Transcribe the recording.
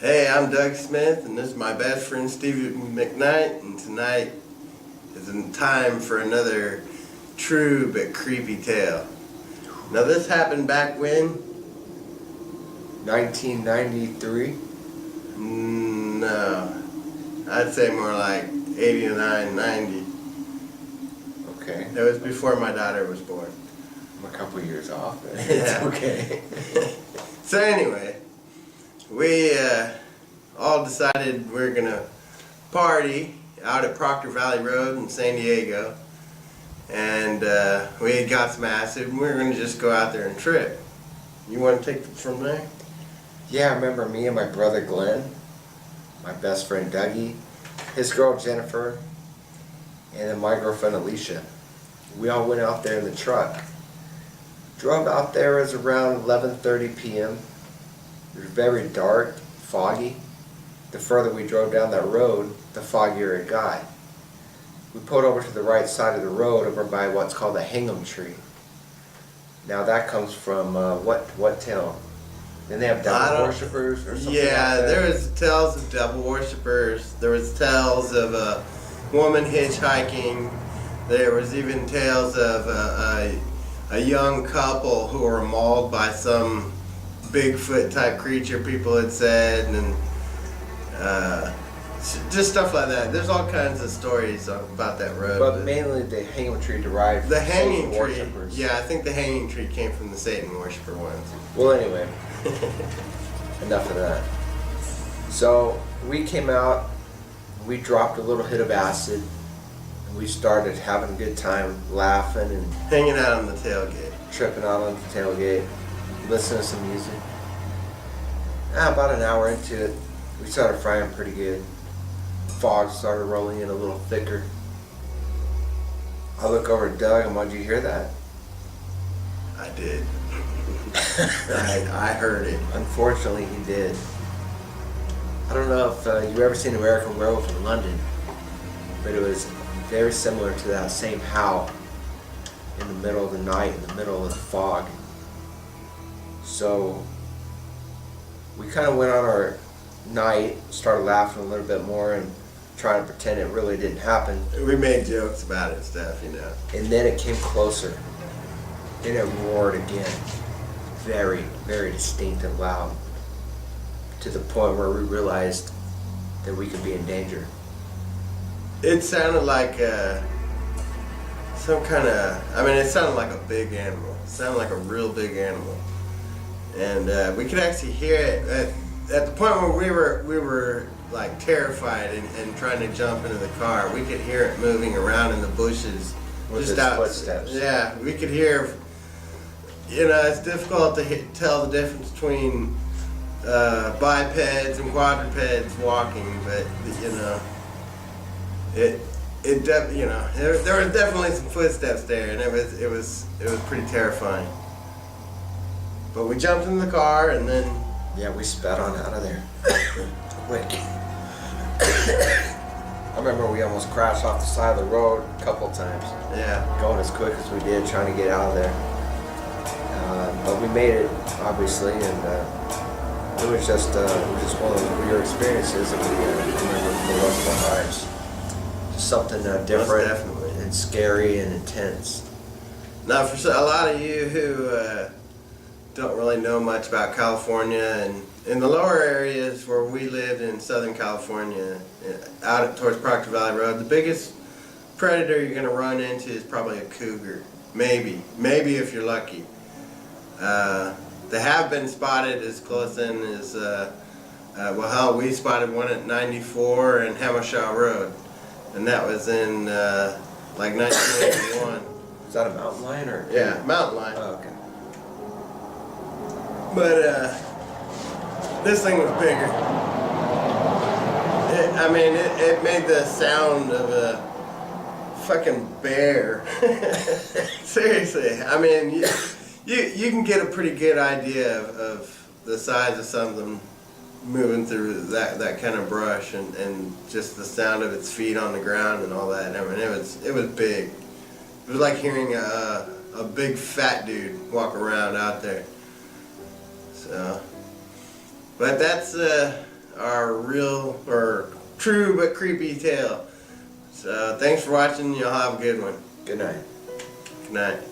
Hey, I'm Doug Smith, and this is my best friend Stevie McKnight, and tonight is time for another true but creepy tale. Now, this happened back when? 1993? No, I'd say more like 89, 90. Okay. It was before my daughter was born. I'm a couple years off, but it's Yeah. okay. So anyway, we all decided we're gonna party out at Proctor Valley Road in San Diego, and we had got some acid, and we were gonna just go out there and trip. You want to take it from there? Yeah, I remember me and my brother Glenn, my best friend Dougie, his girl Jennifer, and then my girlfriend Alicia. We all went out there in the truck. Drove out there, it was around 11:30 p.m. It was very dark, foggy. The further we drove down that road, the foggier it got. We pulled over to the right side of the road over by what's called the Hingham Tree. Now that comes from what town? Then they have devil worshippers or something Yeah, like that? there was tales of devil worshippers. There was tales of a woman hitchhiking. There was even tales of a young couple who were mauled by some Bigfoot type creature, people had said, and just stuff like that. There's all kinds of stories about that road. But mainly the Hingham Tree derived from the hanging Satan tree, worshippers. yeah, I think the hanging tree came from the Satan worshiper ones. Well, anyway, enough of that. So we came out, we dropped a little hit of acid, and we started having a good time, laughing and Hanging out on the tailgate. tripping out on the tailgate, listening to some music. About an hour into it, we started frying pretty good. Fog started rolling in a little thicker. I look over at Doug, and did you hear that? I did. I heard it. Unfortunately, he did. I don't know if you've ever seen American Werewolf in London, but it was very similar to that same howl in the middle of the night, in the middle of the fog. So we kind of went on our night, started laughing a little bit more and trying to pretend it really didn't happen. We made jokes about it and stuff, you know. And then it came closer, and it roared again, very, very distinct and loud, to the point where we realized that we could be in danger. It sounded like some kind of, it sounded like a big animal. It sounded like a real big animal. And we could actually hear it at the point where we were like terrified and trying to jump into the car. We could hear it moving around in the bushes. With just its out. footsteps. Yeah, we could hear, it's difficult to tell the difference between bipeds and quadrupeds walking, but there were definitely some footsteps there, and it was pretty terrifying. But we jumped in the car, and then Yeah, we sped on out of there. Quick. I remember we almost crashed off the side of the road a couple times. yeah, Going as quick as we did, trying to get out of there. But we made it, obviously, and it was just one of those weird experiences that we remember for the rest of our lives. Just something different definitely. and scary and intense. now for a lot of you who don't really know much about California, and in the lower areas where we lived in Southern California, out towards Proctor Valley Road, the biggest predator you're going to run into is probably a cougar. Maybe if you're lucky. They have been spotted as close in as, we spotted one at 94 and Hamashaw Road, and that was in like 1981. Is that a mountain lion or? Yeah, mountain lion. Oh, okay. But this thing was bigger. It made the sound of a fucking bear. Seriously, you can get a pretty good idea of the size of something moving through that kind of brush, and just the sound of its feet on the ground and all that. It was big. It was like hearing a big fat dude walk around out there. So, but that's our real or true but creepy tale. So thanks for watching. Y'all have a good one. Good night. Good night.